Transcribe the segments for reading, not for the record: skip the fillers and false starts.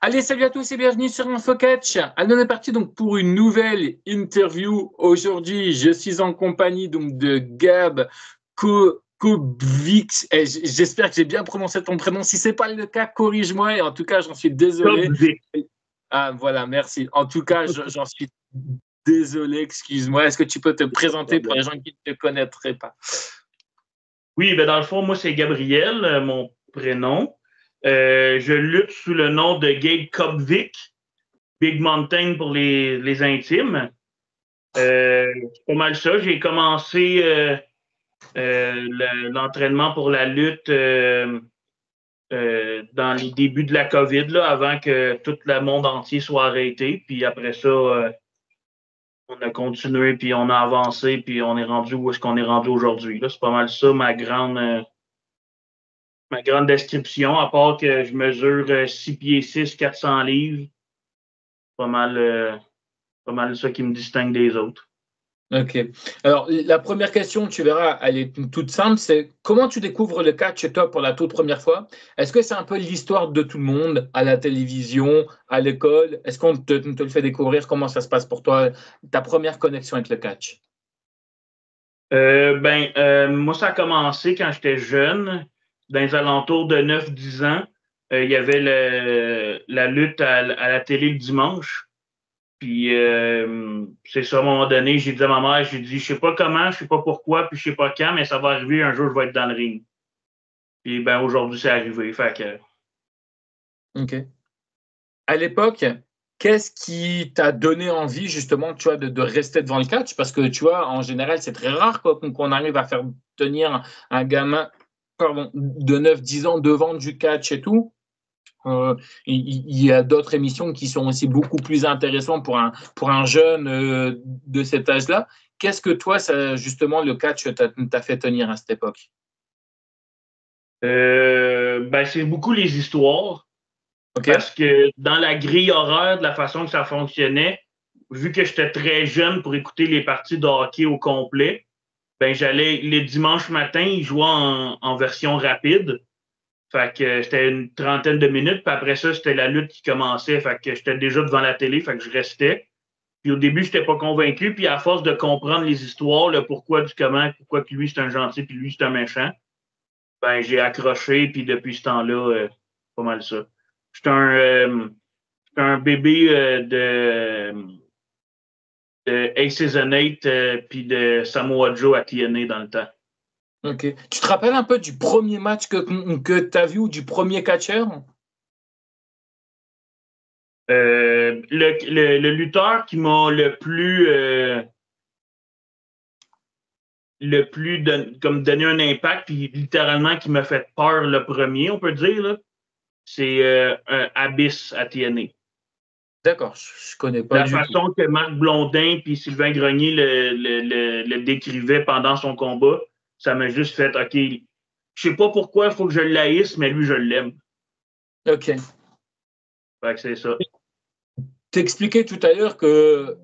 Allez, salut à tous et bienvenue sur InfoCatch. Allez, on est parti donc pour une nouvelle interview. Aujourd'hui, je suis en compagnie donc de Gab Kovics. J'espère que j'ai bien prononcé ton prénom. Si c'est pas le cas, corrige-moi. Et en tout cas, j'en suis désolé. Ah, voilà, merci. En tout cas, j'en suis désolé, excuse-moi. Est-ce que tu peux te présenter pour les gens qui ne te connaîtraient pas? Oui, ben dans le fond, moi, c'est Gabriel, mon prénom. Je lutte sous le nom de Gabe Kovic, Big Mountain pour les intimes. C'est pas mal ça. J'ai commencé l'entraînement pour la lutte dans les débuts de la COVID, là, avant que tout le monde entier soit arrêté. Puis après ça, on a continué, puis on a avancé, puis on est rendu où est-ce qu'on est rendu aujourd'hui. C'est pas mal ça, ma grande description, à part que je mesure 6 pieds 6, 400 livres. Pas mal ça qui me distingue des autres. Ok. Alors, la première question, tu verras, elle est toute simple, c'est comment tu découvres le catch, toi, pour la toute première fois? Est-ce que c'est un peu l'histoire de tout le monde, à la télévision, à l'école? Est-ce qu'on te le fait découvrir? Comment ça se passe pour toi, ta première connexion avec le catch? Moi, ça a commencé quand j'étais jeune, dans les alentours de 9-10 ans. Il y avait la lutte à la télé le dimanche. Puis c'est ça, à un moment donné, j'ai dit à ma mère, j'ai dit, je sais pas comment, je sais pas pourquoi, puis je sais pas quand, mais ça va arriver, un jour, je vais être dans le ring. Puis ben aujourd'hui, c'est arrivé. Fait que... Ok. À l'époque, qu'est-ce qui t'a donné envie, justement, tu vois, de rester devant le catch? Parce que, tu vois, en général, c'est très rare qu'on arrive à faire tenir un gamin, pardon, de 9-10 ans devant du catch et tout. Il y a d'autres émissions qui sont aussi beaucoup plus intéressantes pour un jeune de cet âge-là. Qu'est-ce que toi, ça, justement, le catch t'a fait tenir à cette époque? C'est beaucoup les histoires. OK. Parce que dans la grille horaire, de la façon que ça fonctionnait, vu que j'étais très jeune pour écouter les parties de hockey au complet, ben j'allais les dimanches matins, ils jouaient en version rapide. Fait que c'était une trentaine de minutes, puis après ça, c'était la lutte qui commençait. Fait que j'étais déjà devant la télé, fait que je restais. Puis au début, j'étais pas convaincu, puis à force de comprendre les histoires, le pourquoi du comment, pourquoi que lui c'est un gentil, puis lui c'est un méchant, ben j'ai accroché, puis depuis ce temps-là, pas mal ça. J'étais un bébé de Aces and Eight puis de Samoa Joe à TNA dans le temps. OK. Tu te rappelles un peu du premier match que tu as vu ou du premier catcheur? Le lutteur qui m'a le plus comme donné un impact, puis littéralement qui m'a fait peur le premier, on peut dire, là, c'est un Abyss à TNA. D'accord, je connais pas La du tout. façon que Marc Blondin puis Sylvain Grenier le décrivaient pendant son combat, ça m'a juste fait OK, je sais pas pourquoi il faut que je le haïsse, mais lui, je l'aime. OK. Fait que c'est ça. T'expliquais tout à l'heure que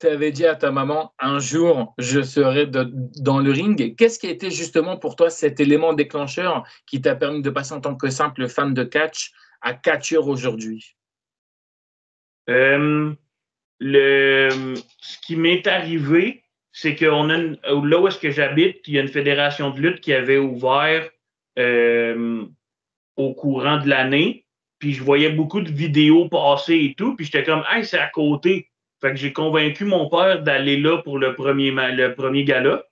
tu avais dit à ta maman, un jour, je serai dans le ring. Qu'est-ce qui a été justement pour toi cet élément déclencheur qui t'a permis de passer en tant que simple fan de catch à catcheur aujourd'hui? Euh, ce qui m'est arrivé, c'est qu'on a là où est-ce que j'habite, il y a une fédération de lutte qui avait ouvert au courant de l'année. Puis je voyais beaucoup de vidéos passer et tout. Puis j'étais comme, hey, c'est à côté. Fait que j'ai convaincu mon père d'aller là pour le premier gala.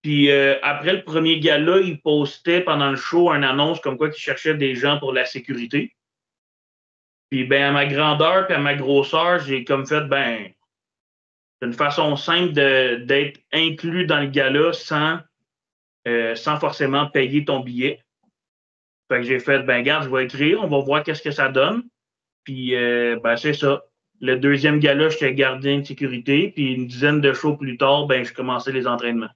Puis après le premier gala, il postait pendant le show une annonce comme quoi qu'il cherchait des gens pour la sécurité. Puis ben à ma grandeur puis à ma grosseur, j'ai comme fait ben c'est une façon simple d'être inclus dans le gala sans forcément payer ton billet. Fait que j'ai fait ben garde, je vais écrire, on va voir qu'est-ce que ça donne. Puis ben c'est ça. Le deuxième gala, j'étais gardien de sécurité, puis une dizaine de shows plus tard, ben je commençais les entraînements.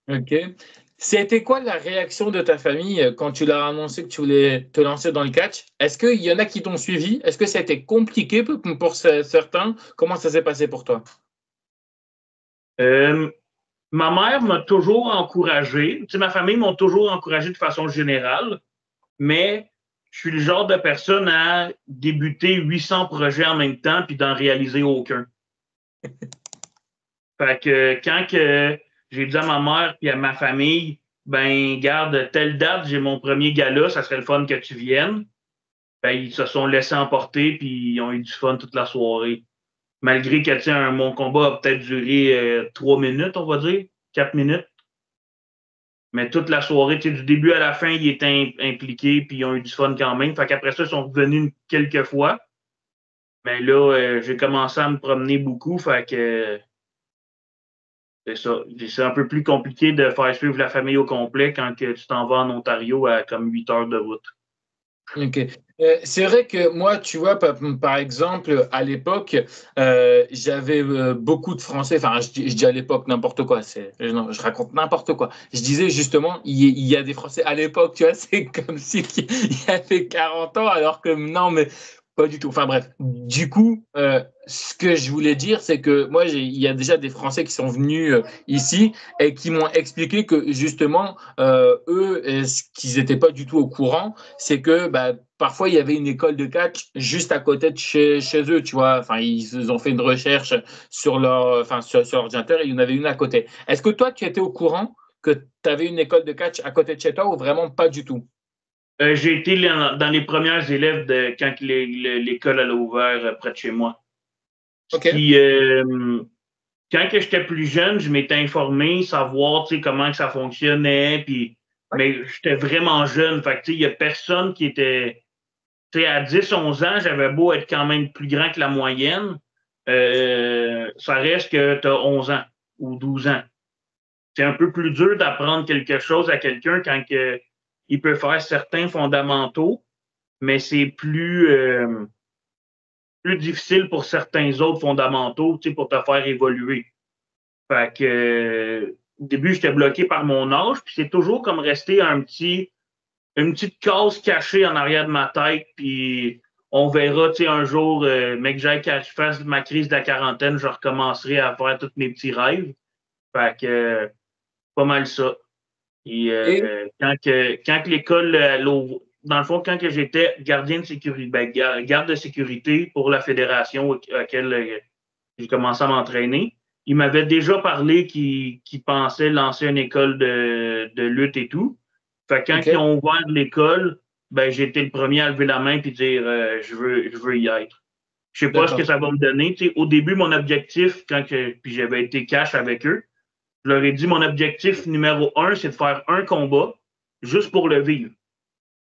OK. C'était quoi la réaction de ta famille quand tu leur as annoncé que tu voulais te lancer dans le catch? Est-ce qu'il y en a qui t'ont suivi? Est-ce que ça a été compliqué pour certains? Comment ça s'est passé pour toi? Euh, Ma mère m'a toujours encouragé. Tu sais, ma famille m'a toujours encouragé de façon générale, mais je suis le genre de personne à débuter 800 projets en même temps puis d'en réaliser aucun. Fait que quand que j'ai dit à ma mère puis à ma famille, ben, garde, telle date, j'ai mon premier gala, ça serait le fun que tu viennes. Ben, ils se sont laissés emporter puis ils ont eu du fun toute la soirée. Malgré que, tu sais, mon combat a peut-être duré 3 minutes, on va dire, 4 minutes. Mais toute la soirée, tu sais, du début à la fin, ils étaient impliqués puis ils ont eu du fun quand même. Fait qu'après ça, ils sont revenus quelques fois. Mais là, j'ai commencé à me promener beaucoup. Fait que c'est ça. C'est un peu plus compliqué de faire suivre la famille au complet quand que tu t'en vas en Ontario à comme 8 heures de route. Ok. C'est vrai que moi, tu vois, par exemple, à l'époque, j'avais beaucoup de Français. Enfin, je dis à l'époque n'importe quoi. Non, je raconte n'importe quoi. Je disais justement, il y a des Français à l'époque, tu vois, c'est comme si il y avait 40 ans, alors que non, mais pas du tout. Enfin bref. Du coup, ce que je voulais dire, c'est que moi, il y a déjà des Français qui sont venus ici et qui m'ont expliqué que justement, eux, ce qu'ils n'étaient pas du tout au courant, c'est que bah, parfois il y avait une école de catch juste à côté de chez eux, tu vois. Enfin, ils ont fait une recherche sur sur l'ordinateur et il y en avait une à côté. Est-ce que toi, tu étais au courant que tu avais une école de catch à côté de chez toi ou vraiment pas du tout? J'ai été dans les premières élèves de quand l'école a ouvert près de chez moi. Ok. Puis quand que j'étais plus jeune, je m'étais informé, savoir comment que ça fonctionnait. Puis, mais j'étais vraiment jeune. Fait que il n'y a personne qui était. À 10, 11 ans, j'avais beau être quand même plus grand que la moyenne. Ça reste que tu as 11 ans ou 12 ans. C'est un peu plus dur d'apprendre quelque chose à quelqu'un quand il peut faire certains fondamentaux, mais c'est plus difficile pour certains autres fondamentaux pour te faire évoluer. Fait que, au début, j'étais bloqué par mon âge, puis c'est toujours comme rester une petite case cachée en arrière de ma tête, puis on verra, un jour, mec, que je fasse ma crise de la quarantaine, je recommencerai à faire tous mes petits rêves. Fait que, pas mal ça. Et Et quand que l'école, dans le fond, quand que j'étais gardien de sécurité, garde de sécurité pour la fédération à laquelle j'ai commencé à m'entraîner, il m'avait déjà parlé qu'il pensait lancer une école de lutte et tout. Fait que quand ils ok, ont ouvert l'école, ben, j'ai été le premier à lever la main et dire je veux y être. Je sais pas ce que d'accord. ça va me donner. T'sais, au début, mon objectif, puis j'avais été cash avec eux, je leur ai dit mon objectif numéro 1, c'est de faire un combat juste pour le vivre.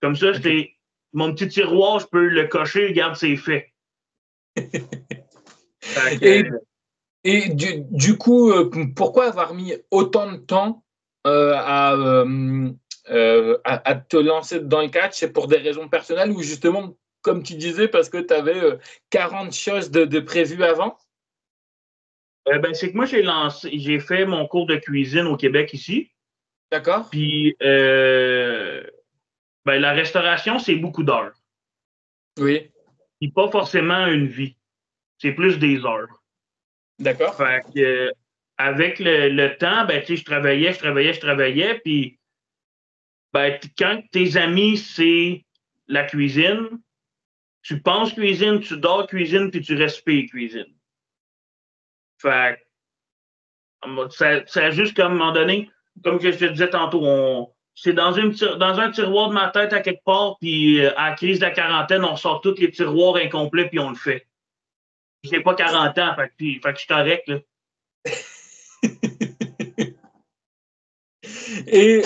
Comme ça, Ok. c'était mon petit tiroir, je peux le cocher, regarde, c'est fait. Fait Et, que, et du coup, pourquoi avoir mis autant de temps à te lancer dans le catch? C'est pour des raisons personnelles ou justement, comme tu disais, parce que tu avais 40 choses de prévues avant? ben, c'est que moi, j'ai fait mon cours de cuisine au Québec ici. D'accord? Puis, ben, la restauration, c'est beaucoup d'heures. Oui, Puis pas forcément une vie. C'est plus des heures. d'accord. Fait que, avec le temps, ben, tu sais, je travaillais. Puis, ben, quand tes amis, c'est la cuisine, tu penses cuisine, tu dors cuisine, puis tu respires cuisine. Fait que, ça a juste comme, à un moment donné, comme je te disais tantôt, c'est dans un tiroir de ma tête à quelque part, puis à la crise de la quarantaine, on sort tous les tiroirs incomplets, puis on le fait. J'ai pas 40 ans, fait que je suis correct, là. Et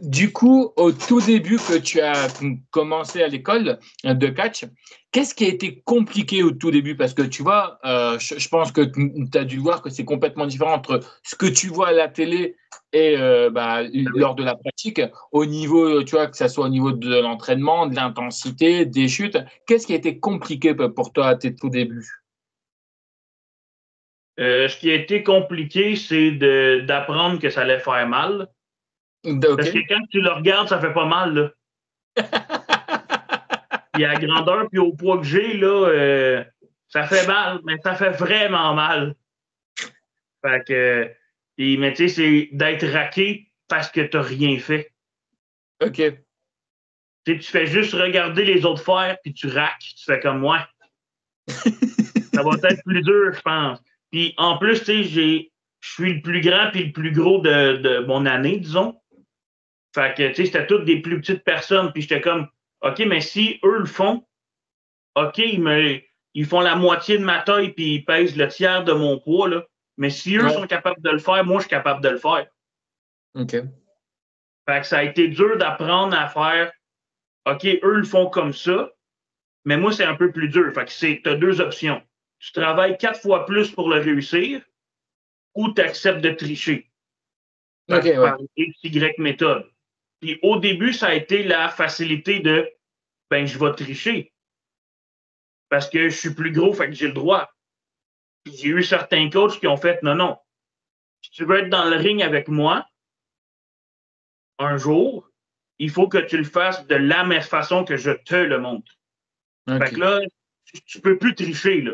du coup, au tout début que tu as commencé à l'école de catch, qu'est-ce qui a été compliqué au tout début? Parce que tu vois, je pense que tu as dû voir que c'est complètement différent entre ce que tu vois à la télé et bah, Ben oui. lors de la pratique, au niveau, tu vois, que ça soit au niveau de l'entraînement, de l'intensité, des chutes. Qu'est-ce qui a été compliqué pour toi à tes tout débuts? Ce qui a été compliqué, c'est d'apprendre que ça allait faire mal. Ok. Parce que quand tu le regardes, ça fait pas mal, là. Puis à la grandeur puis au poids que j'ai, là, ça fait mal, mais ça fait vraiment mal. Fait que, mais tu sais, c'est d'être raqué parce que t'as rien fait. Ok. Tu fais juste regarder les autres faire, puis tu raques. Tu fais comme moi. Ça va être plus dur, je pense. Puis en plus, je suis le plus grand puis le plus gros de mon année, disons. Fait que, c'était toutes des plus petites personnes. Puis j'étais comme, OK, mais si eux le font, OK, ils font la moitié de ma taille puis ils pèsent le tiers de mon poids, là. Mais si eux sont capables de le faire, moi, je suis capable de le faire. OK. Fait que ça a été dur d'apprendre à faire, OK, eux le font comme ça, mais moi, c'est un peu plus dur. Fait que tu as deux options. Tu travailles 4 fois plus pour le réussir ou tu acceptes de tricher par Y méthode. Puis au début, ça a été la facilité de ben, je vais tricher parce que je suis plus gros, fait que j'ai le droit. Puis j'ai eu certains coachs qui ont fait non, non. Si tu veux être dans le ring avec moi un jour, il faut que tu le fasses de la même façon que je te le montre. Okay. Fait que là, tu peux plus tricher, là.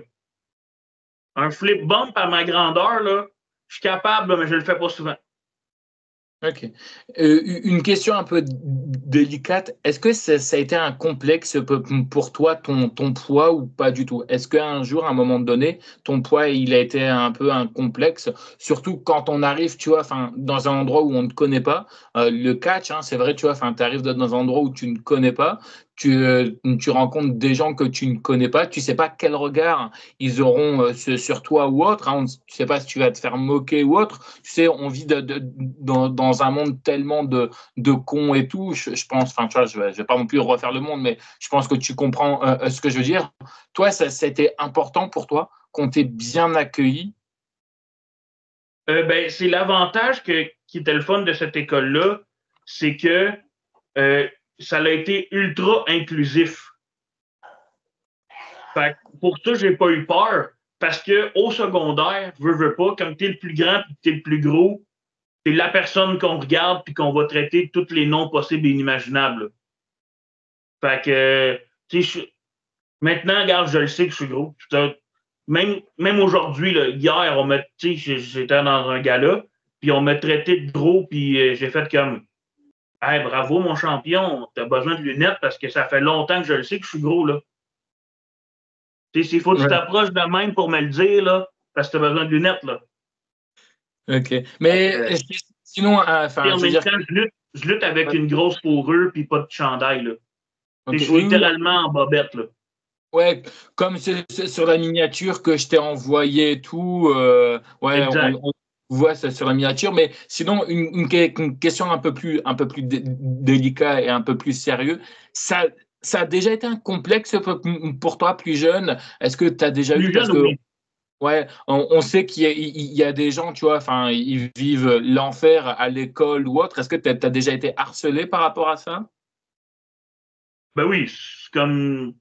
Un flip bump à ma grandeur, là, je suis capable, mais je le fais pas souvent. OK. Une question un peu délicate. Est-ce que ça a été un complexe pour toi, ton poids, ou pas du tout? Est-ce qu'un jour, à un moment donné, ton poids, il a été un peu un complexe? Surtout quand on arrive, tu vois, dans un endroit où on ne connaît pas. Le catch, hein, c'est vrai, tu vois, tu arrives dans un endroit où tu ne connais pas. Tu rencontres des gens que tu ne connais pas. Tu ne sais pas quel regard ils auront sur toi ou autre. Hein. Tu ne sais pas si tu vas te faire moquer ou autre. Tu sais, on vit dans un monde tellement de cons et tout. Je pense, tu vois, je vais pas non plus refaire le monde, mais je pense que tu comprends ce que je veux dire. Toi, c'était important pour toi qu'on t'ait bien accueilli? Ben, c'est l'avantage qui était le fun de cette école-là, c'est que ça a été ultra inclusif. Fait que pour ça, j'ai pas eu peur. Parce qu'au secondaire, veux pas, quand tu es le plus grand et tu es le plus gros, tu es la personne qu'on regarde puis qu'on va traiter de tous les noms possibles et inimaginables. Fait que, maintenant, regarde, je le sais que je suis gros. Même aujourd'hui, hier, j'étais dans un gala, puis on m'a traité de gros, puis j'ai fait comme, hey, bravo, mon champion, t'as besoin de lunettes parce que ça fait longtemps que je le sais que je suis gros, là. S'il faut que tu t'approches de même pour me le dire, là, parce que tu as besoin de lunettes, là. OK. Mais sinon, je veux dire... je lutte avec une grosse fourrure puis pas de chandail, là. Okay. Je suis littéralement en bobette, là. Ouais, comme c'est sur la miniature que je t'ai envoyé et tout. On voit ça sur la miniature. Mais sinon, une question un peu plus délicate et un peu plus sérieux. Ça a déjà été un complexe pour toi, plus jeune? Est-ce que tu as déjà eu... Parce que, oui. Ouais, on sait qu'il y a des gens, tu vois, ils vivent l'enfer à l'école ou autre. Est-ce que tu as déjà été harcelé par rapport à ça? Ben oui, c'est comme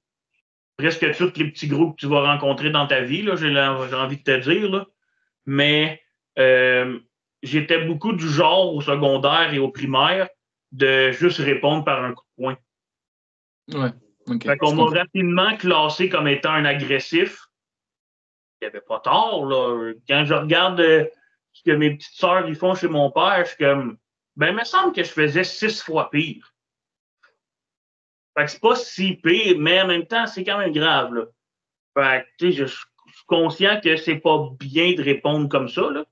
presque tous les petits groupes que tu vas rencontrer dans ta vie, là, j'ai envie de te dire. Là. Mais j'étais beaucoup du genre au secondaire et au primaire de juste répondre par un coup de poing. Ouais, OK. Fait qu'on m'a rapidement classé comme étant un agressif. Il n'y avait pas tort, là. Quand je regarde ce que mes petites sœurs ils font chez mon père, je suis comme, ben, il me semble que je faisais 6 fois pire. Fait que c'est pas si pire, mais en même temps, c'est quand même grave, là. Fait que, je suis conscient que c'est pas bien de répondre comme ça, là.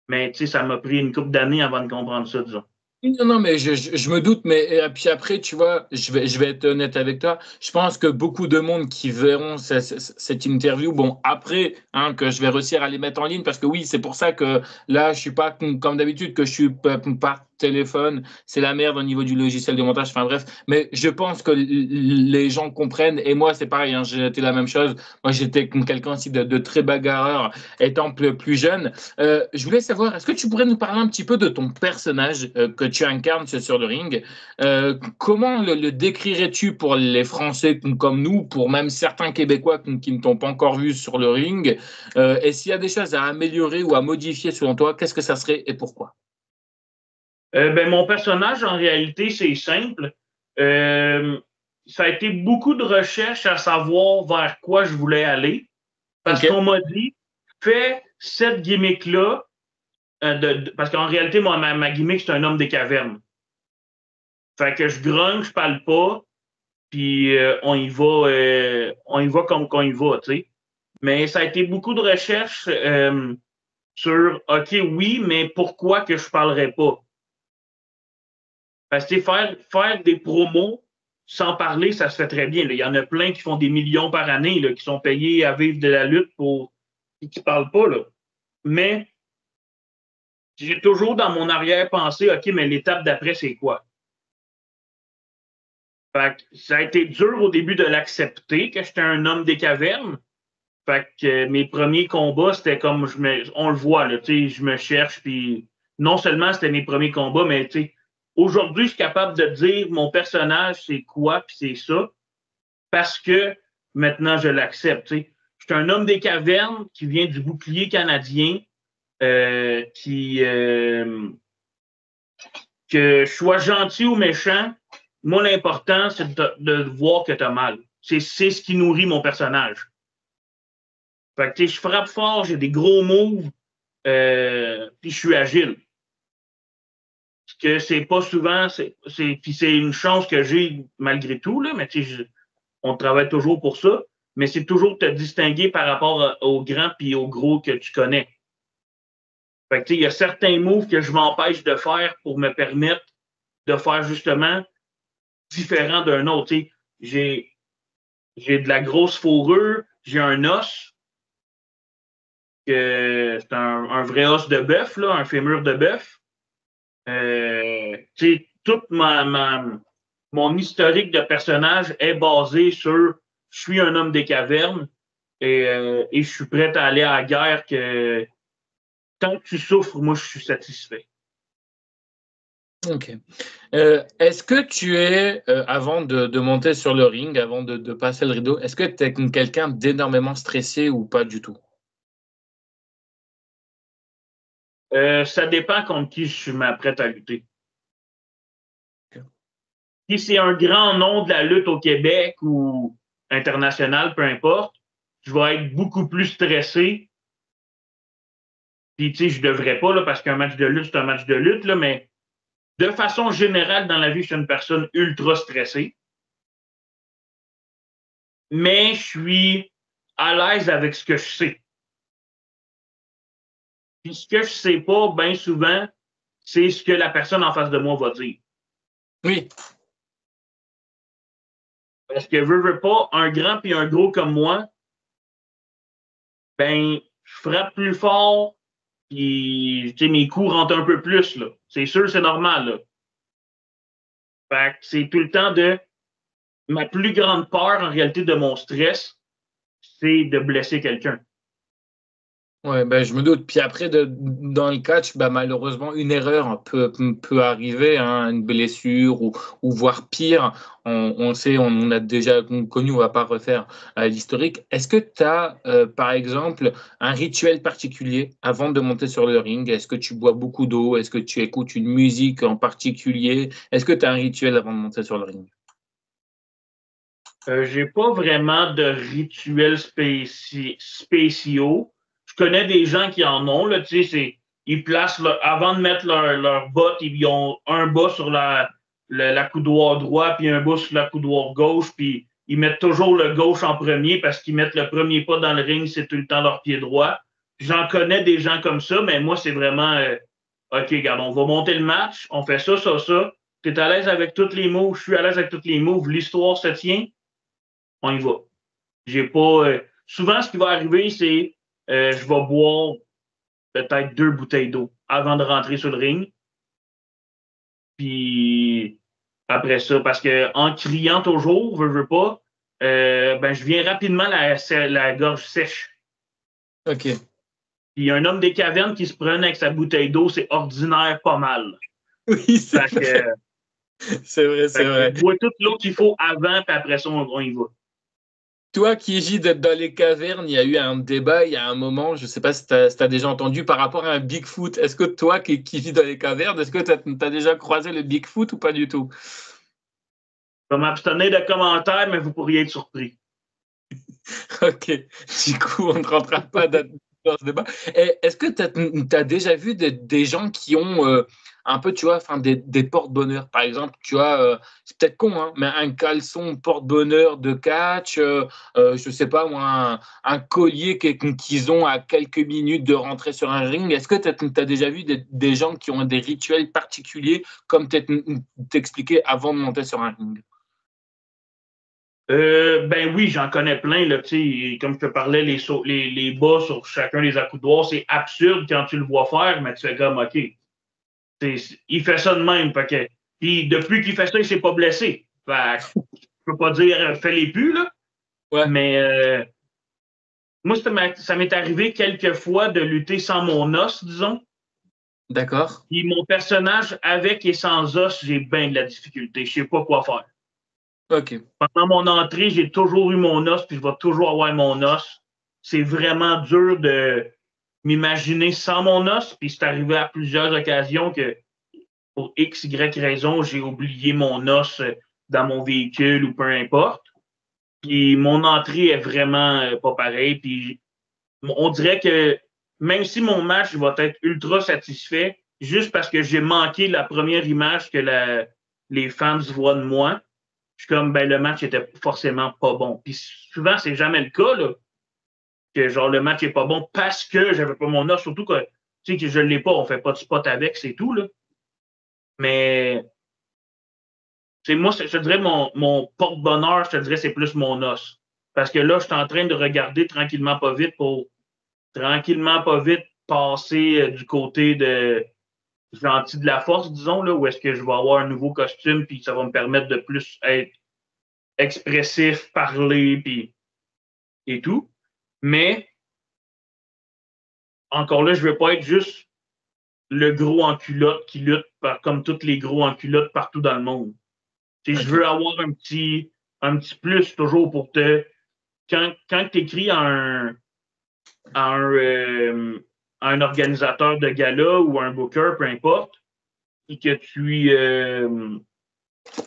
Mais, ça m'a pris une couple d'années avant de comprendre ça, disons. Non, mais je me doute, mais puis après, tu vois, je vais être honnête avec toi. Je pense que beaucoup de monde qui verront cette interview, bon, après, hein, que je vais réussir à les mettre en ligne, parce que oui, c'est pour ça que là, je suis pas comme d'habitude, que je suis par téléphone, c'est la merde au niveau du logiciel de montage, enfin bref. Mais je pense que les gens comprennent, et moi, c'est pareil, hein, j'ai été la même chose. Moi, j'étais quelqu'un aussi de très bagarreur, étant plus jeune. Je voulais savoir, est-ce que tu pourrais nous parler un petit peu de ton personnage que tu incarnes sur le ring? Comment le décrirais-tu pour les Français comme nous, pour même certains Québécois qui ne t'ont pas encore vu sur le ring? Et s'il y a des choses à améliorer ou à modifier selon toi, qu'est-ce que ça serait et pourquoi? Ben, mon personnage, en réalité, c'est simple. Ça a été beaucoup de recherches à savoir vers quoi je voulais aller. Parce qu'on m'a dit, fais cette gimmick-là. Parce qu'en réalité, moi, ma gimmick, c'est un homme des cavernes. Fait que je grogne, je parle pas, puis on y va comme qu'on y va, tu sais. Mais ça a été beaucoup de recherches sur, OK, oui, mais pourquoi que je parlerais pas? Parce que faire des promos sans parler, ça se fait très bien. Là. Il y en a plein qui font des millions par année, là, qui sont payés à vivre de la lutte et qui ne parlent pas. Là. Mais j'ai toujours dans mon arrière-pensée, OK, mais l'étape d'après, c'est quoi? Fait que ça a été dur au début de l'accepter que j'étais un homme des cavernes. Fait que mes premiers combats, c'était comme on le voit, là, je me cherche, puis non seulement c'était mes premiers combats, mais aujourd'hui, je suis capable de dire mon personnage, c'est quoi, puis c'est ça, parce que maintenant, je l'accepte. Je suis un homme des cavernes qui vient du bouclier canadien, que je sois gentil ou méchant, moi, l'important, c'est de voir que tu as mal. C'est ce qui nourrit mon personnage. Fait que, je frappe fort, j'ai des gros moves, puis je suis agile. Que c'est pas souvent, puis c'est une chance que j'ai malgré tout, là, mais on travaille toujours pour ça, mais c'est toujours te distinguer par rapport aux grands puis aux gros que tu connais. Fait que, il y a certains moves que je m'empêche de faire pour me permettre de faire justement différent d'un autre. J'ai de la grosse fourrure, j'ai un os, que c'est un vrai os de bœuf, là, un fémur de bœuf. Toute mon historique de personnage est basé sur je suis un homme des cavernes et je suis prêt à aller à la guerre que tant que tu souffres, moi je suis satisfait. Ok. Est-ce que tu es, avant de monter sur le ring, avant de passer le rideau, est-ce que tu es quelqu'un d'énormément stressé ou pas du tout? Ça dépend contre qui je suis prêt à lutter. Si c'est un grand nom de la lutte au Québec ou international, peu importe, je vais être beaucoup plus stressé. Puis, je devrais pas, là, parce qu'un match de lutte, c'est un match de lutte, là, mais de façon générale, dans la vie, je suis une personne ultra stressée. Mais je suis à l'aise avec ce que je sais. Puis ce que je sais pas, bien souvent, c'est ce que la personne en face de moi va dire. Oui. Parce que veux pas, un grand puis un gros comme moi, ben, je frappe plus fort, puis mes coups rentrent un peu plus, là. C'est sûr, c'est normal, là. Fait que c'est tout le temps de ma plus grande peur, en réalité, de mon stress, c'est de blesser quelqu'un. Ouais, ben, je me doute. Puis après, dans le catch, bah, malheureusement, une erreur peut arriver, hein, une blessure ou voire pire. On sait, on a déjà connu, on va pas refaire l'historique. Est-ce que tu as, par exemple, un rituel particulier avant de monter sur le ring? Est-ce que tu bois beaucoup d'eau? Est-ce que tu écoutes une musique en particulier? Est-ce que tu as un rituel avant de monter sur le ring? J'ai pas vraiment de rituels spéciaux. Je connais des gens qui en ont, là, ils placent avant de mettre leur botte, ils ont un bas sur la coudoir droit, puis un bas sur la coudoir gauche, puis ils mettent toujours le gauche en premier parce qu'ils mettent le premier pas dans le ring, c'est tout le temps leur pied droit. J'en connais des gens comme ça, mais moi, c'est vraiment OK, regarde, on va monter le match, on fait ça, ça, ça. Tu es à l'aise avec tous les moves, je suis à l'aise avec tous les moves, l'histoire se tient, on y va. J'ai pas. Souvent, ce qui va arriver, c'est je vais boire peut-être 2 bouteilles d'eau avant de rentrer sur le ring. Puis après ça, parce que en criant toujours, veux pas, ben, je viens rapidement la gorge sèche. OK. Puis un homme des cavernes qui se prenne avec sa bouteille d'eau, c'est ordinaire pas mal. Oui, c'est vrai. C'est vrai, c'est vrai. Je bois toute l'eau qu'il faut avant, puis après ça, on y va. Toi qui vis dans les cavernes, il y a eu un débat il y a un moment, je ne sais pas si tu as déjà entendu par rapport à un Bigfoot. Est-ce que toi qui vis dans les cavernes, est-ce que tu as déjà croisé le Bigfoot ou pas du tout? Je vais m'abstenir de commentaires, mais vous pourriez être surpris. Ok, du coup, on ne rentrera pas dans ce débat. Et est-ce que tu as déjà vu des gens qui ont un peu, tu vois, des porte-bonheur, par exemple, tu vois, c'est peut-être con, hein, mais un caleçon porte-bonheur de catch, je sais pas moi, un collier qu'ils ont à quelques minutes de rentrer sur un ring. Est-ce que tu as déjà vu des gens qui ont des rituels particuliers, comme t'expliquais avant de monter sur un ring? Ben oui, j'en connais plein. Là, comme je te parlais, les bas sur chacun des accoudoirs, c'est absurde quand tu le vois faire, mais tu fais comme OK. Il fait ça de même. Puis depuis qu'il fait ça, il s'est pas blessé. Fait que, je peux pas dire fais-les plus, là. Ouais, Mais moi, ça m'est arrivé quelques fois de lutter sans mon os, disons. d'accord. Puis mon personnage, avec et sans os, j'ai bien de la difficulté. Je sais pas quoi faire. Ok. Pendant mon entrée, j'ai toujours eu mon os, puis je vais toujours avoir mon os. C'est vraiment dur de m'imaginer sans mon os, puis c'est arrivé à plusieurs occasions que pour X, Y raison, j'ai oublié mon os dans mon véhicule ou peu importe. Puis mon entrée est vraiment pas pareille. Puis on dirait que même si mon match va être ultra satisfait, juste parce que j'ai manqué la première image que les fans voient de moi, je suis comme, ben, le match était forcément pas bon. Puis souvent, c'est jamais le cas, là, que genre le match est pas bon parce que j'avais pas mon os, surtout que, tu sais, que je l'ai pas, on fait pas de spot avec, c'est tout, là. Mais, moi, je te dirais, mon porte-bonheur, je te dirais, c'est plus mon os. Parce que là, je suis en train de regarder tranquillement pas vite pour tranquillement pas vite passer du côté de gentil de la force, disons, là, où est-ce que je vais avoir un nouveau costume, puis ça va me permettre de plus être expressif, parler, puis et tout. Mais encore là, je veux pas être juste le gros en culotte qui lutte comme tous les gros en culotte partout dans le monde. Je Ok. veux avoir un petit plus toujours pour te. Quand tu écris à un organisateur de gala ou un booker, peu importe, et que tu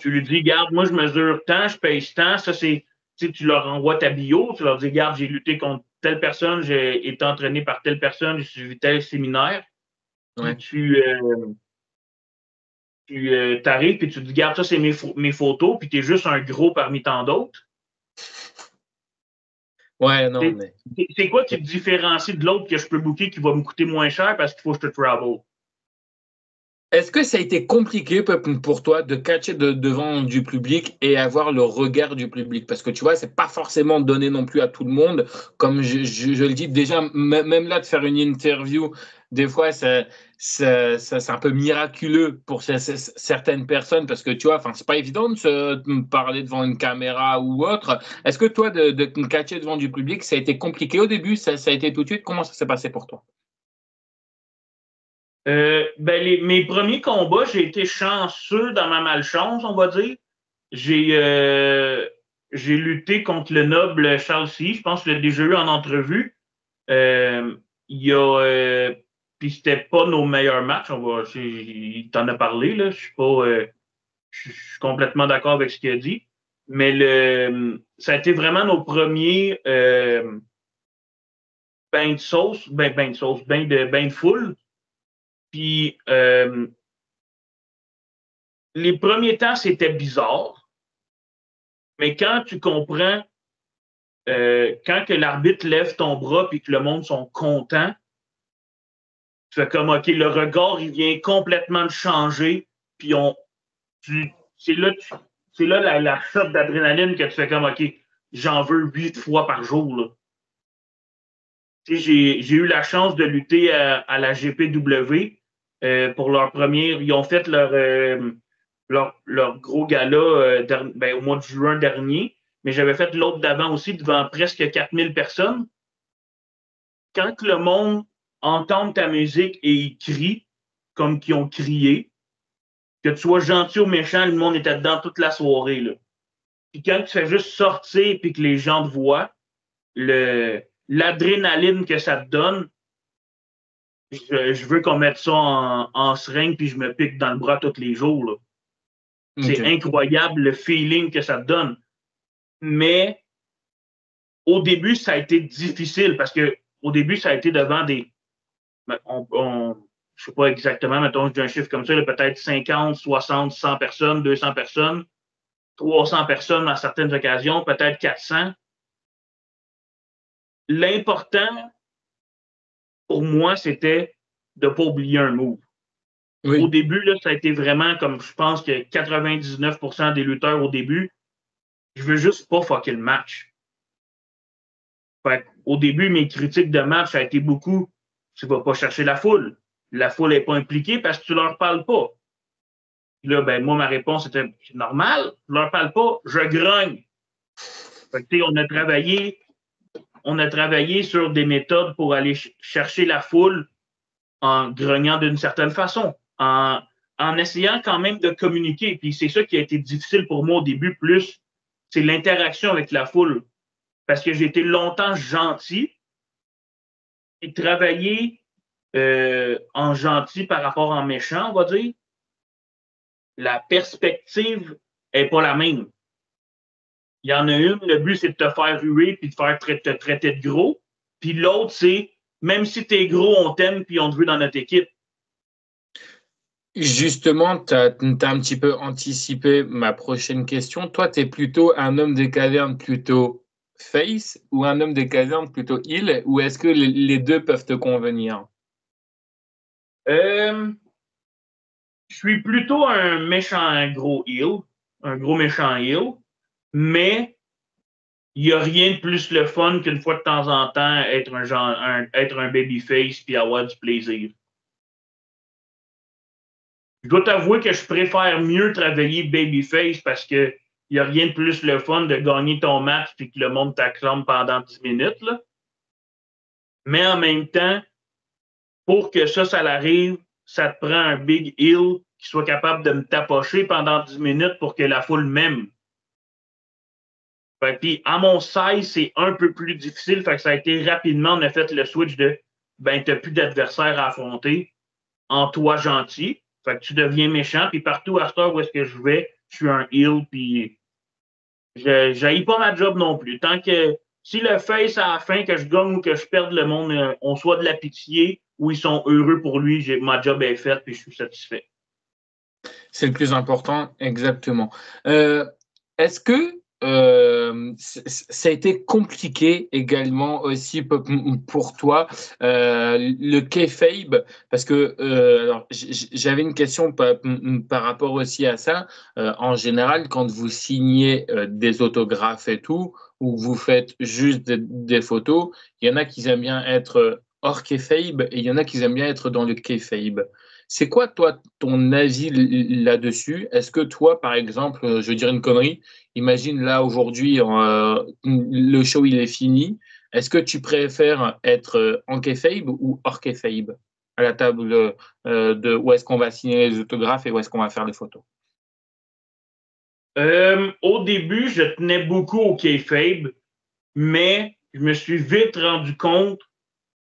lui dis, garde, moi je mesure tant, je paye tant, ça c'est. Tu leur envoies ta bio, tu leur dis, garde, j'ai lutté contre telle personne, j'ai été entraîné par telle personne, j'ai suivi tel séminaire. Puis Ouais. tu arrives et tu te dis, garde, ça, c'est mes photos, puis tu es juste un gros parmi tant d'autres. Ouais, non, mais. C'est quoi qui te différencie de l'autre que je peux booker qui va me coûter moins cher parce qu'il faut que je te travel? Est-ce que ça a été compliqué pour toi de catcher devant du public et avoir le regard du public? Parce que tu vois, c'est pas forcément donné non plus à tout le monde. Comme je le dis déjà, même là, de faire une interview, des fois, c'est un peu miraculeux pour certaines personnes parce que tu vois, c'est pas évident de se parler devant une caméra ou autre. Est-ce que toi, de catcher devant du public, ça a été compliqué au début? Ça a été tout de suite? Comment ça s'est passé pour toi? Ben, mes premiers combats, j'ai été chanceux dans ma malchance, on va dire. J'ai j'ai lutté contre le noble Charles C. Je pense que je l'ai déjà eu en entrevue. Il y a. Puis c'était pas nos meilleurs matchs. Il t'en a parlé, là. Je suis pas. Je suis complètement d'accord avec ce qu'il a dit. Mais ça a été vraiment nos premiers bains de sauce, bains de sauce, bains de foule. Puis les premiers temps, c'était bizarre. Mais quand tu comprends, quand que l'arbitre lève ton bras et que le monde sont contents, tu fais comme OK, le regard, il vient complètement de changer. Puis c'est là, la shot d'adrénaline que tu fais comme OK, j'en veux 8 fois par jour. Là. J'ai eu la chance de lutter à la GPW pour leur première. Ils ont fait leur gros gala au mois de juin dernier, mais j'avais fait l'autre d'avant aussi devant presque 4000 personnes. Quand le monde entend ta musique et ils crient comme qu'ils ont crié, que tu sois gentil ou méchant, le monde était dedans toute la soirée. Là. Puis quand tu fais juste sortir et que les gens te voient, l'adrénaline que ça te donne, je veux qu'on mette ça en seringue puis je me pique dans le bras tous les jours. Là. C'est Ok. incroyable le feeling que ça te donne. Mais au début, ça a été difficile parce que au début, ça a été devant des. Je ne sais pas exactement, mettons, je dis un chiffre comme ça, peut-être 50, 60, 100 personnes, 200 personnes, 300 personnes à certaines occasions, peut-être 400. L'important pour moi, c'était de ne pas oublier un move. Oui. Au début, là, ça a été vraiment comme je pense que 99% des lutteurs au début, je veux juste pas fucker le match. Fait, au début, mes critiques de match, ça a été beaucoup. Tu vas pas chercher la foule. La foule n'est pas impliquée parce que tu leur parles pas. Puis là, ben, moi, ma réponse était normal. Je leur parle pas, je grogne. Fait que, on a travaillé sur des méthodes pour aller chercher la foule en grognant d'une certaine façon, en essayant quand même de communiquer. Puis c'est ça qui a été difficile pour moi au début, plus c'est l'interaction avec la foule. Parce que j'ai été longtemps gentil et travailler en gentil par rapport en méchant, on va dire, la perspective n'est pas la même. Il y en a une, le but, c'est de te faire ruer puis de te traiter de gros. Puis l'autre, c'est même si tu es gros, on t'aime puis on te veut dans notre équipe. Justement, tu as un petit peu anticipé ma prochaine question. Toi, tu es plutôt un homme des cavernes plutôt face ou un homme des cavernes plutôt heel, ou est-ce que les deux peuvent te convenir? Je suis plutôt un méchant gros heel, un gros méchant heel, mais il n'y a rien de plus le fun qu'une fois de temps en temps être être un babyface puis avoir du plaisir. Je dois t'avouer que je préfère mieux travailler babyface parce que il n'y a rien de plus le fun de gagner ton match puis que le monde t'acclame pendant 10 minutes. Là. Mais en même temps, pour que ça l'arrive, ça te prend un big heel qui soit capable de me tapocher pendant 10 minutes pour que la foule m'aime. Puis à mon size, c'est un peu plus difficile. Fait que ça a été rapidement, on a fait le switch de ben, tu n'as plus d'adversaire à affronter en toi gentil. Fait que tu deviens méchant. Puis partout à cette heure où est-ce que je vais, je suis un heel. Puis je n'haïs pas ma job non plus. Tant que si le face à la fin que je gagne ou que je perde, le monde, on soit de la pitié ou ils sont heureux pour lui, ma job est faite puis je suis satisfait. C'est le plus important, exactement. Est-ce que ça a été compliqué également aussi pour toi, le kayfabe, parce que alors, j'avais une question par rapport aussi à ça. En général, quand vous signez des autographes et tout, ou vous faites juste des photos, il y en a qui aiment bien être hors kayfabe et il y en a qui aiment bien être dans le kayfabe. C'est quoi, toi, ton avis là-dessus? Est-ce que toi, par exemple, je veux dire une connerie, imagine là aujourd'hui, le show il est fini. Est-ce que tu préfères être en kayfabe ou hors kayfabe à la table de où est-ce qu'on va signer les autographes et où est-ce qu'on va faire les photos? Au début, je tenais beaucoup au kayfabe, mais je me suis vite rendu compte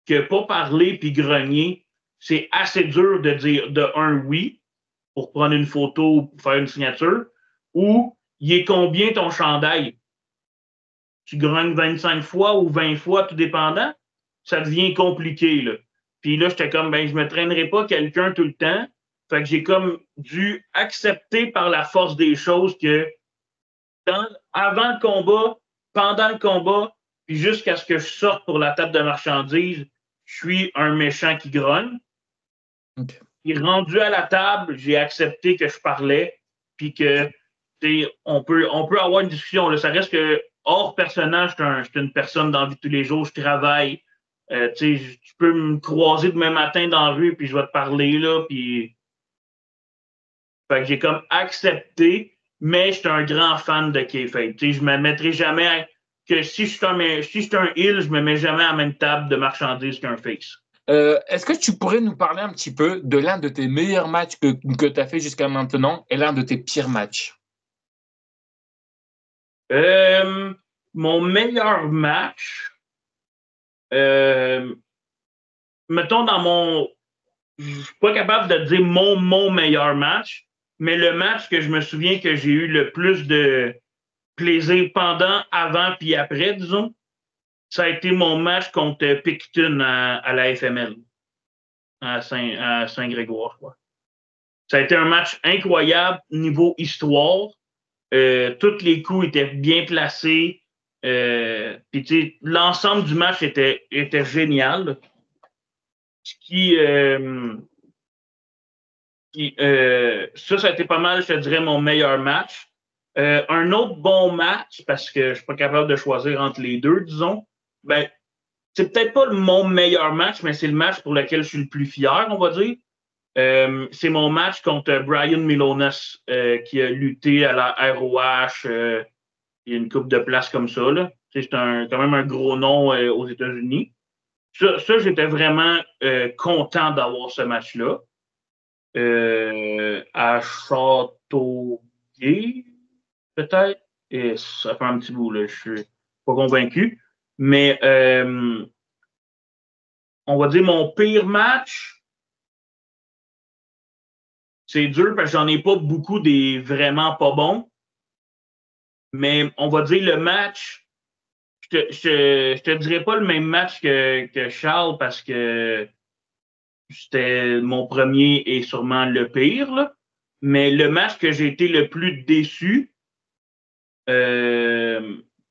que pas parler puis grogner, c'est assez dur de dire de un oui pour prendre une photo ou pour faire une signature, ou il est combien ton chandail? Tu grognes 25 fois ou 20 fois, tout dépendant, ça devient compliqué. Là. Puis là, j'étais comme, ben, je me traînerai pas quelqu'un tout le temps. Fait que j'ai comme dû accepter par la force des choses que avant le combat, pendant le combat, puis jusqu'à ce que je sorte pour la table de marchandises, je suis un méchant qui grogne. Okay. Puis rendu à la table, j'ai accepté que je parlais, puis que on peut avoir une discussion. Là. Ça reste que hors personnage, je suis une personne dans la vie de tous les jours, je travaille. Tu peux me croiser demain matin dans la rue, puis je vais te parler, là, puis... Fait que j'ai comme accepté, mais je suis un grand fan de kayfabe. Je me mettrai jamais... si je suis un heel, je me mets jamais à la même table de marchandises qu'un face. Est-ce que tu pourrais nous parler un petit peu de l'un de tes meilleurs matchs que tu as fait jusqu'à maintenant et l'un de tes pires matchs? Mon meilleur match, mettons dans mon... Je ne suis pas capable de dire mon meilleur match, mais le match que je me souviens que j'ai eu le plus de plaisir pendant, avant puis après, disons, ça a été mon match contre Picton à la FML, à Saint-Grégoire, quoi. Ça a été un match incroyable niveau histoire. Tous les coups étaient bien placés. Puis, l'ensemble du match était génial. Ça a été pas mal, je te dirais, mon meilleur match. Un autre bon match, parce que je ne suis pas capable de choisir entre les deux, disons, ben, c'est peut-être pas mon meilleur match, mais c'est le match pour lequel je suis le plus fier, on va dire. C'est mon match contre Brian Milonas, qui a lutté à la ROH. Il y a une coupe de places comme ça. Là. C'est quand même un gros nom aux États-Unis. Ça j'étais vraiment content d'avoir ce match-là. À Châteauguay, peut-être. Et ça fait un petit bout, là. Je suis pas convaincu. Mais on va dire mon pire match. C'est dur parce que j'en ai pas beaucoup des vraiment pas bons. Mais on va dire le match. Je te dirais pas le même match que Charles parce que c'était mon premier et sûrement le pire. Là. Mais le match que j'ai été le plus déçu,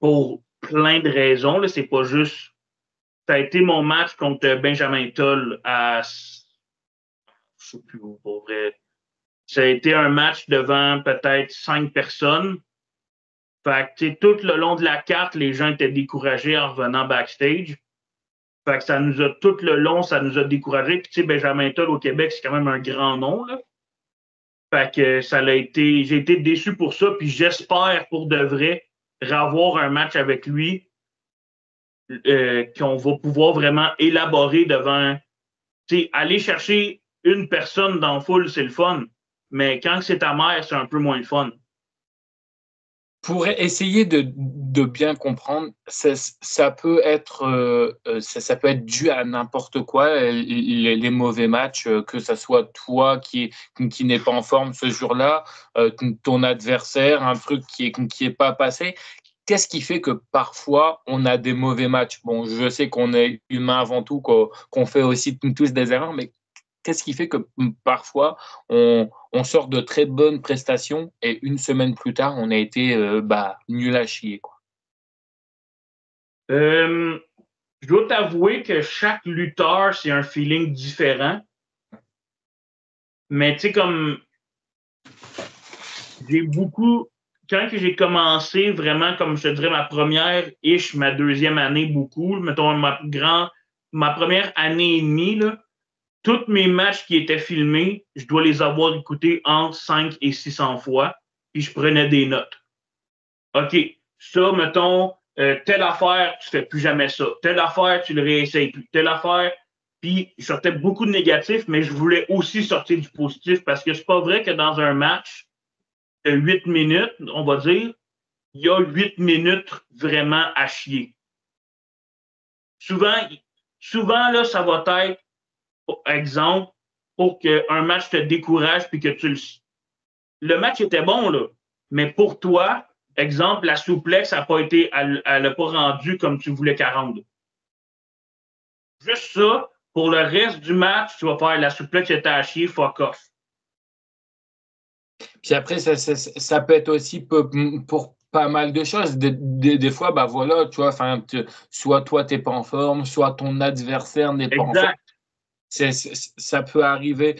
pour plein de raisons, là, c'est pas juste. Ça a été mon match contre Benjamin Toll à. Je sais plus où, pour vrai. Ça a été un match devant peut-être 5 personnes. Fait que, tout le long de la carte, les gens étaient découragés en revenant backstage. Fait que ça nous a, tout le long, ça nous a découragés. Puis, tu sais, Benjamin Toll au Québec, c'est quand même un grand nom, là. Fait que j'ai été déçu pour ça. Puis, j'espère pour de vrai revoir un match avec lui qu'on va pouvoir vraiment élaborer devant. Tu sais, aller chercher une personne dans la foule, c'est le fun. Mais quand c'est ta mère, c'est un peu moins le fun. Pour essayer de bien comprendre, ça peut être ça peut être dû à n'importe quoi, les mauvais matchs, que ça soit toi qui n'est pas en forme ce jour-là, ton adversaire, un truc qui est pas passé. Qu'est-ce qui fait que parfois on a des mauvais matchs? Bon, je sais qu'on est humain avant tout, qu'on fait aussi tous des erreurs, mais qu'est-ce qui fait que parfois on sort de très bonnes prestations et une semaine plus tard, on a été nul à chier, quoi. Je dois t'avouer que chaque lutteur, c'est un feeling différent. Mais tu sais, comme j'ai beaucoup. Quand j'ai commencé, vraiment, comme je te dirais, ma première ma deuxième année, beaucoup, mettons, ma première année et demie, là, tous mes matchs qui étaient filmés, je dois les avoir écoutés entre 5 et 600 fois, puis je prenais des notes. OK, ça, mettons, telle affaire, tu fais plus jamais ça. Telle affaire, tu le réessayes plus. Telle affaire, puis je sortais beaucoup de négatifs, mais je voulais aussi sortir du positif parce que c'est pas vrai que dans un match de 8 minutes, on va dire, il y a 8 minutes vraiment à chier. Souvent, là, ça va être, par exemple, pour qu'un match te décourage puis que le match était bon, là. Mais pour toi, exemple, la souplex n'a pas été, elle n'a pas rendu comme tu voulais qu'elle rende. Juste ça, pour le reste du match, tu vas faire la souplex était à chier, fuck off. Puis après, ça peut être aussi pour pas mal de choses. Des fois, bah voilà, tu vois, soit toi, tu n'es pas en forme, soit ton adversaire n'est pas en forme. Ça peut arriver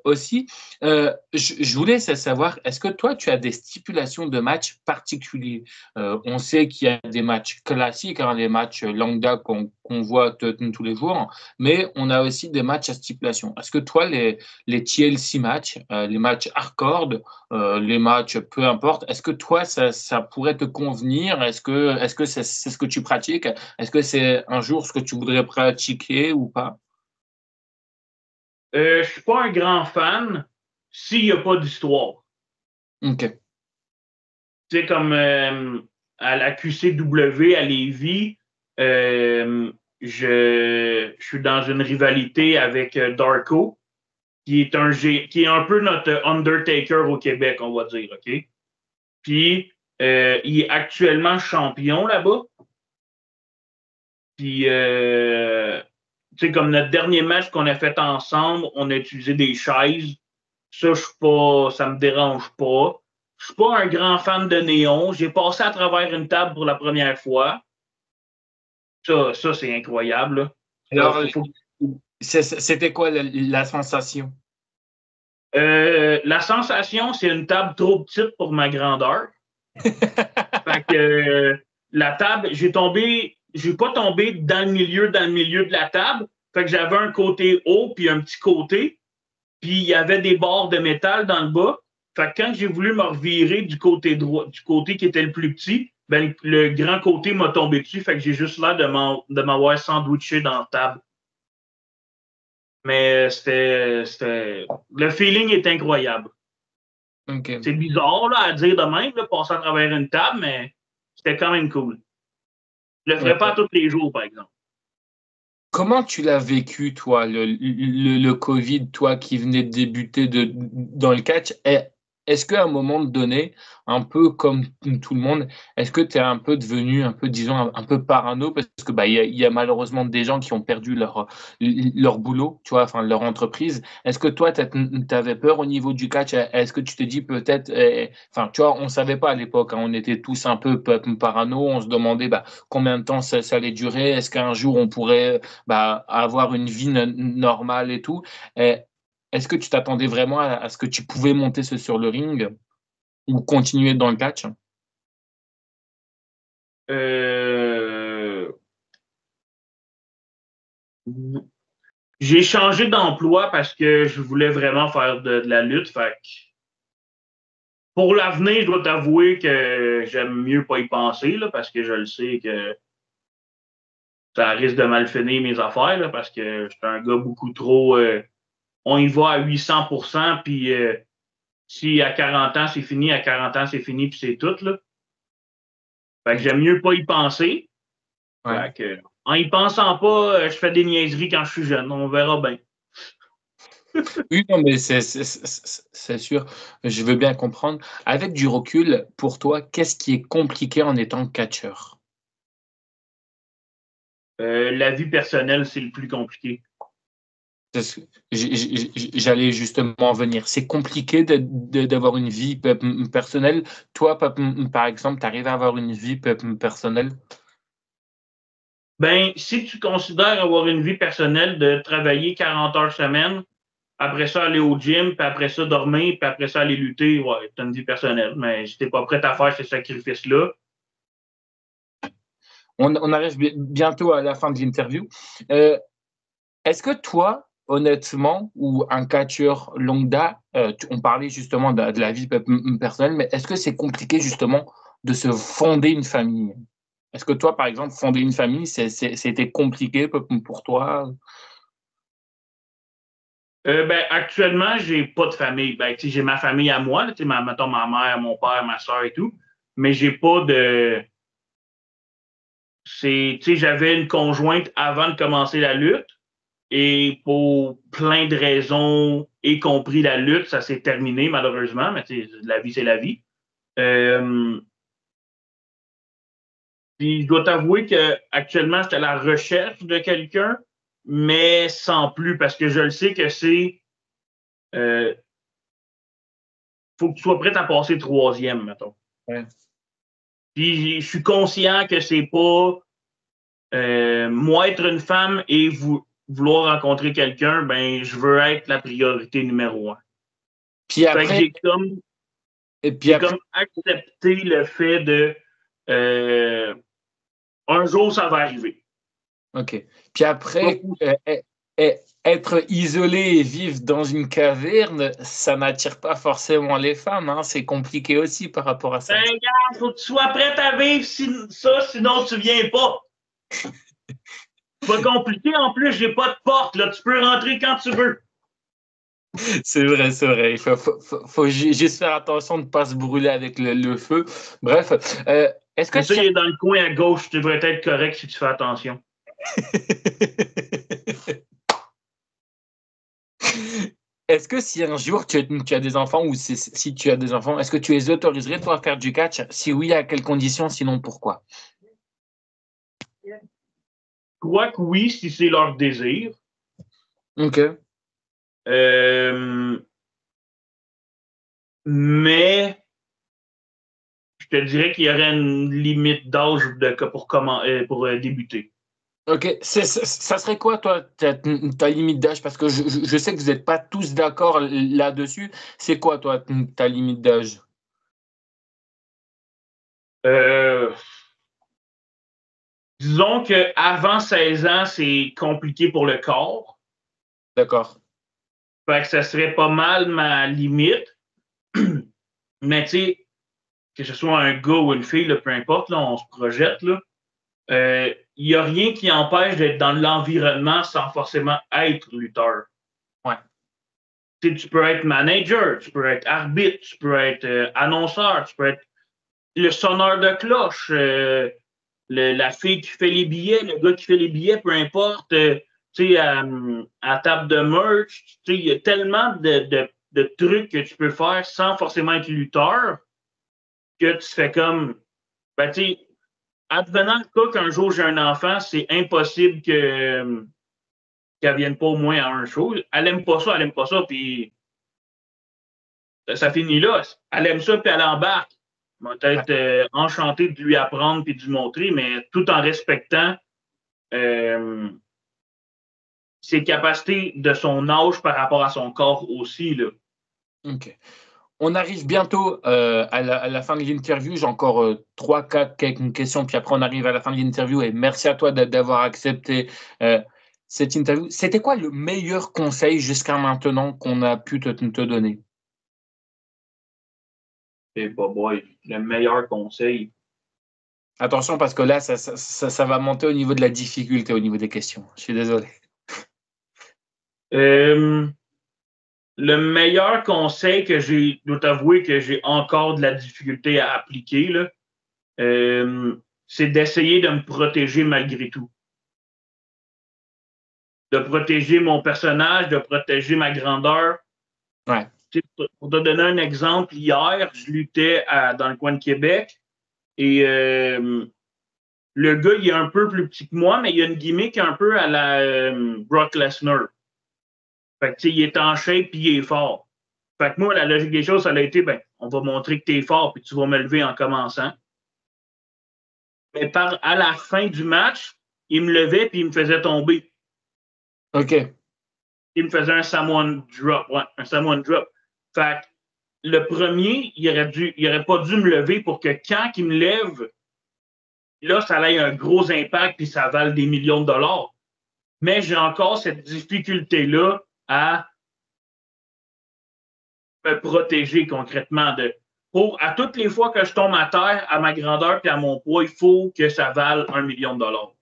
aussi. Je voulais savoir, est-ce que toi, tu as des stipulations de matchs particuliers? On sait qu'il y a des matchs classiques, hein, les matchs lambda qu'on voit tous les jours, mais on a aussi des matchs à stipulation. Est-ce que toi, les TLC matchs, les matchs hardcore, les matchs peu importe, est-ce que toi, ça pourrait te convenir? Est-ce que c'est ce que tu pratiques? Est-ce que c'est un jour ce que tu voudrais pratiquer ou pas? Je suis pas un grand fan s'il n'y a pas d'histoire. OK. Tu sais, comme à la QCW à Lévis, je suis dans une rivalité avec Darko, qui est un peu notre Undertaker au Québec, on va dire, OK? Puis, il est actuellement champion là-bas. Puis, tu sais, comme notre dernier match qu'on a fait ensemble, on a utilisé des chaises. Ça, ça me dérange pas. Je suis pas un grand fan de néon. J'ai passé à travers une table pour la première fois. Ça c'est incroyable. Alors, c'était quoi la sensation? La sensation, c'est une table trop petite pour ma grandeur. Fait que la table, j'ai pas tombé dans le milieu de la table. Fait que j'avais un côté haut puis un petit côté. Puis il y avait des barres de métal dans le bas. Fait que quand j'ai voulu me revirer du côté droit, du côté qui était le plus petit, ben le grand côté m'a tombé dessus. Fait que j'ai juste l'air de m'avoir sandwiché dans la table. Mais le feeling est incroyable. Okay. C'est bizarre là, à dire de même, là, passer à travers une table, mais c'était quand même cool. Je le ferais pas tous les jours, par exemple. Comment tu l'as vécu, toi, le Covid, toi qui venais de débuter dans le catch? Est-ce qu'à un moment donné, un peu comme tout le monde, est-ce que tu es un peu devenu, disons, un peu parano? Parce que il y a malheureusement des gens qui ont perdu leur boulot, tu vois, enfin leur entreprise. Est-ce que toi, tu avais peur au niveau du catch? Est-ce que tu te dis peut-être, enfin, tu vois, on ne savait pas à l'époque, hein, on était tous un peu parano, on se demandait combien de temps ça allait durer, est-ce qu'un jour on pourrait avoir une vie normale et tout. Est-ce que tu t'attendais vraiment à ce que tu pouvais monter sur le ring ou continuer dans le catch? J'ai changé d'emploi parce que je voulais vraiment faire de la lutte. Fait que pour l'avenir, je dois t'avouer que j'aime mieux pas y penser là, parce que je le sais que ça risque de mal finir mes affaires là, parce que je suis un gars beaucoup trop. On y va à 800%, puis si à 40 ans c'est fini, à 40 ans c'est fini, puis c'est tout. Là. Fait que j'aime mieux pas y penser. Ouais. Fait que, en y pensant pas, je fais des niaiseries quand je suis jeune. On verra bien. Oui, non, mais c'est sûr, je veux bien comprendre. Avec du recul, pour toi, qu'est-ce qui est compliqué en étant catcheur? La vie personnelle, c'est le plus compliqué. J'allais justement en venir. C'est compliqué d'avoir une vie personnelle. Toi, par exemple, tu arrives à avoir une vie personnelle? Ben, si tu considères avoir une vie personnelle de travailler 40 heures semaine, après ça aller au gym, puis après ça dormir, puis après ça aller lutter, ouais, t'as une vie personnelle. Mais si t'es pas prêt à faire ces sacrifices-là. On arrive bientôt à la fin de l'interview. Est-ce que toi, honnêtement, ou un catcheur lambda, on parlait justement de la vie personnelle, mais est-ce que c'est compliqué justement de se fonder une famille? Est-ce que toi, par exemple, fonder une famille, c'était compliqué pour toi? Ben, actuellement, j'ai pas de famille. Ben, j'ai ma famille à moi, là, mettons ma mère, mon père, ma soeur et tout, mais j'ai pas de. J'avais une conjointe avant de commencer la lutte et pour plein de raisons, y compris la lutte, ça s'est terminé malheureusement, mais la vie, c'est la vie. Puis je dois t'avouer qu'actuellement, je suis à la recherche de quelqu'un, mais sans plus, parce que je le sais que c'est. Faut que tu sois prêt à passer troisième, mettons. Ouais. Puis je suis conscient que c'est pas moi être une femme et vouloir rencontrer quelqu'un, ben je veux être la priorité numéro 1. Puis après, fait que j'ai comme accepté le fait de un jour ça va arriver. OK. Puis après, être isolé et vivre dans une caverne, ça n'attire pas forcément les femmes, hein. C'est compliqué aussi par rapport à ça. Ben, regarde, faut que tu sois prête à vivre ça, sinon tu viens pas. Pas compliqué, en plus, j'ai pas de porte, là. Tu peux rentrer quand tu veux. C'est vrai, c'est vrai. Il faut juste faire attention de ne pas se brûler avec le feu. Bref, est-ce que ça, il est dans le coin à gauche. Tu devrais être correct si tu fais attention. Est-ce que si un jour tu as des enfants ou si tu as des enfants, est-ce que tu les autoriserais toi à faire du catch? Si oui, à quelles conditions? Sinon, pourquoi? crois que oui, si c'est leur désir. OK. Mais je te dirais qu'il y aurait une limite d'âge pour débuter. OK. Ça serait quoi, toi, ta limite d'âge? Parce que je sais que vous n'êtes pas tous d'accord là-dessus. C'est quoi, toi, ta limite d'âge? Disons qu'avant 16 ans, c'est compliqué pour le corps. D'accord. Fait que ça serait pas mal ma limite. Mais tu sais, que ce soit un gars ou une fille, là, peu importe, là, on se projette, là. Il n'y a rien qui empêche d'être dans l'environnement sans forcément être lutteur. Ouais. Tu peux être manager, tu peux être arbitre, tu peux être annonceur, tu peux être le sonneur de cloche, la fille qui fait les billets, le gars qui fait les billets, peu importe, tu sais, à table de merch, tu sais, il y a tellement de trucs que tu peux faire sans forcément être lutteur que tu fais comme, ben, tu sais, advenant le cas qu'un jour j'ai un enfant, c'est impossible qu'elle vienne pas au moins à un show. Elle aime pas ça, puis ça finit là. Elle aime ça, puis elle embarque. Elle va être enchantée de lui apprendre puis de lui montrer, mais tout en respectant ses capacités de son âge par rapport à son corps aussi, là. OK. On arrive bientôt à la fin de l'interview. J'ai encore 3-4 quelques questions, puis après on arrive à la fin de l'interview. Et merci à toi d'avoir accepté cette interview. C'était quoi le meilleur conseil jusqu'à maintenant qu'on a pu te donner? Et bah boy, le meilleur conseil. Attention, parce que là, ça va monter au niveau de la difficulté, au niveau des questions. Je suis désolé. Le meilleur conseil que je dois t'avouer que j'ai encore de la difficulté à appliquer, là, c'est d'essayer de me protéger malgré tout. De protéger mon personnage, de protéger ma grandeur. Ouais. Pour te donner un exemple, hier, je luttais dans le coin de Québec et le gars, il est un peu plus petit que moi, mais il a une gimmick un peu à la Brock Lesnar. Fait que, il est en shape puis il est fort. Fait que moi, la logique des choses, ça a été, ben, on va montrer que tu es fort puis tu vas me lever en commençant. Mais à la fin du match, il me levait puis il me faisait tomber. OK. Il me faisait un Samoan drop. Ouais, un Samoan drop. Fait que le premier, il aurait pas dû me lever pour que quand il me lève, là, ça ait un gros impact puis ça vale des millions de dollars. Mais j'ai encore cette difficulté-là à me protéger concrètement à toutes les fois que je tombe à terre, à ma grandeur et à mon poids, il faut que ça vale 1 million de dollars.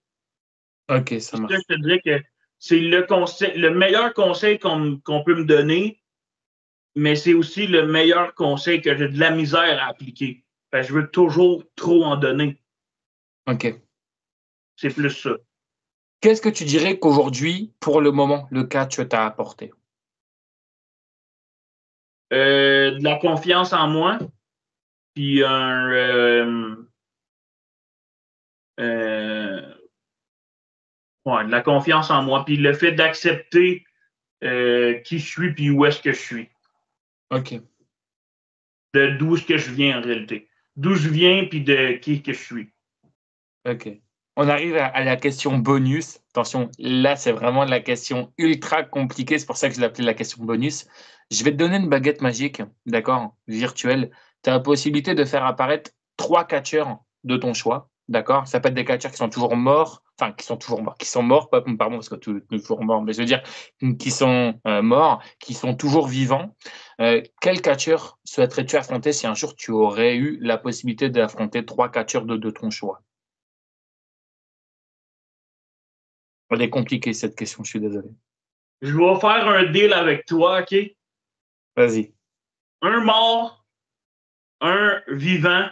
OK, ça marche. Je te dirais que c'est le meilleur conseil qu'on peut me donner, mais c'est aussi le meilleur conseil que j'ai de la misère à appliquer. Je veux toujours trop en donner. OK. C'est plus ça. Qu'est-ce que tu dirais qu'aujourd'hui, pour le moment, le catch t'a apporté? De la confiance en moi, puis de la confiance en moi, puis le fait d'accepter qui je suis puis où est-ce que je suis. OK. D'où est-ce que je viens en réalité. D'où je viens puis de qui que je suis. OK. On arrive à la question bonus. Attention, là, c'est vraiment la question ultra compliquée. C'est pour ça que je l'ai appelée la question bonus. Je vais te donner une baguette magique, d'accord, virtuelle. Tu as la possibilité de faire apparaître 3 catcheurs de ton choix, d'accord? Ça peut être des catcheurs qui sont toujours morts, enfin, qui sont morts, pardon, parce que toujours morts, mais je veux dire qui sont morts, qui sont toujours vivants. Quel catcheur souhaiterais-tu affronter si un jour tu aurais eu la possibilité d'affronter 3 catcheurs de ton choix? Elle est compliquée cette question, je suis désolé. Je vais faire un deal avec toi, OK? Vas-y. Un mort, un vivant,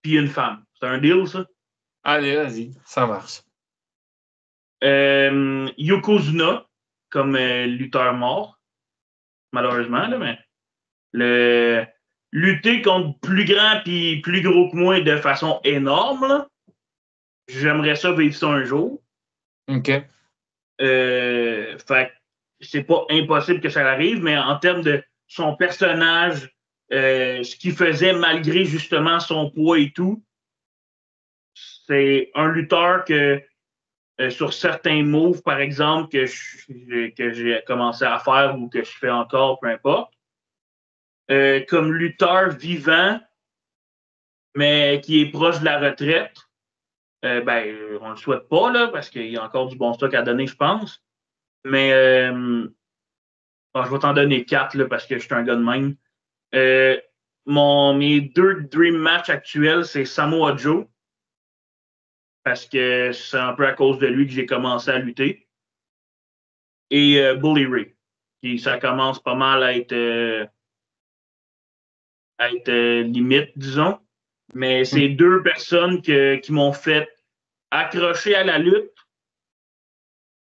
puis une femme. C'est un deal, ça? Allez, vas-y, ça marche. Yokozuna, comme lutteur mort, malheureusement, là, mais lutter contre plus grand puis plus gros que moi de façon énorme, là, j'aimerais ça vivre ça un jour. OK. Fait c'est pas impossible que ça arrive, mais en termes de son personnage, ce qu'il faisait malgré justement son poids et tout, c'est un lutteur que sur certains moves, par exemple, que j'ai commencé à faire ou que je fais encore, peu importe, comme lutteur vivant, mais qui est proche de la retraite, ben, on le souhaite pas, là, parce qu'il y a encore du bon stock à donner, je pense. Mais bon, je vais t'en donner 4 là, parce que je suis un gars de même. Mes 2 dream matchs actuels, c'est Samoa Joe, parce que c'est un peu à cause de lui que j'ai commencé à lutter. Et Bully Ray, qui ça commence pas mal à être limite, disons. Mais c'est 2 personnes qui m'ont fait accrocher à la lutte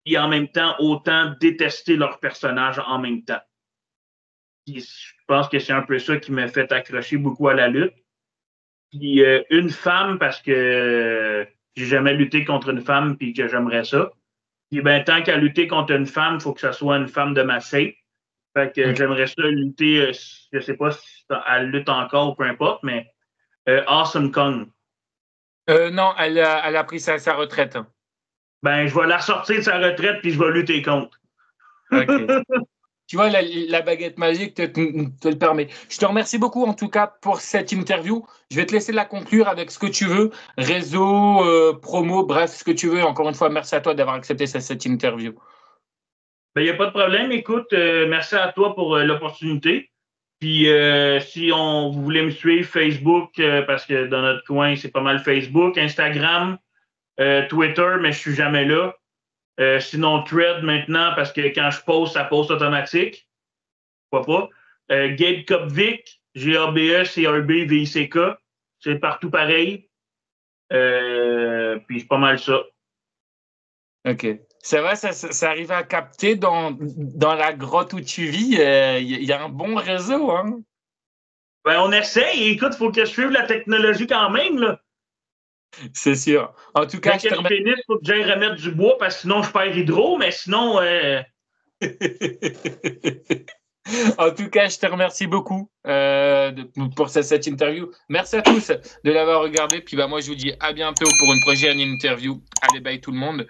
et en même temps autant détester leur personnage en même temps. Puis, je pense que c'est un peu ça qui m'a fait accrocher beaucoup à la lutte. Puis une femme, parce que j'ai jamais lutté contre une femme puis que j'aimerais ça. Puis ben, tant qu'à lutter contre une femme, il faut que ça soit une femme de ma shape. Fait que j'aimerais ça lutter, je sais pas si elle lutte encore ou peu importe, mais Awesome Kong. Non, elle a pris sa retraite. Ben, je vais la sortir de sa retraite puis je vais lutter contre. OK. Tu vois, la baguette magique te le permet. Je te remercie beaucoup, en tout cas, pour cette interview. Je vais te laisser la conclure avec ce que tu veux, réseau, promo, bref, ce que tu veux. Encore une fois, merci à toi d'avoir accepté cette interview. Ben, il n'y a pas de problème. Écoute, merci à toi pour l'opportunité. Puis, si vous voulez me suivre, Facebook, parce que dans notre coin, c'est pas mal Facebook, Instagram, Twitter, mais je suis jamais là. Sinon, Thread maintenant, parce que quand je poste, ça poste automatique. Pourquoi pas? Gabe Kopvik, G-A-B-E-C-R-B-V-I-C-K. C'est partout pareil. Puis c'est pas mal ça. OK. Ça va, ça arrive à capter dans la grotte où tu vis. Il y a un bon réseau, hein? Ben, on essaye. Écoute, il faut que je suive la technologie quand même, là. C'est sûr. En tout cas, Dès que je finisse, il faut que j'aille remettre du bois parce que sinon, je perds hydro, mais sinon. En tout cas, je te remercie beaucoup pour cette interview. Merci à tous de l'avoir regardé. Puis bah, moi, je vous dis à bientôt pour une prochaine interview. Allez, bye tout le monde.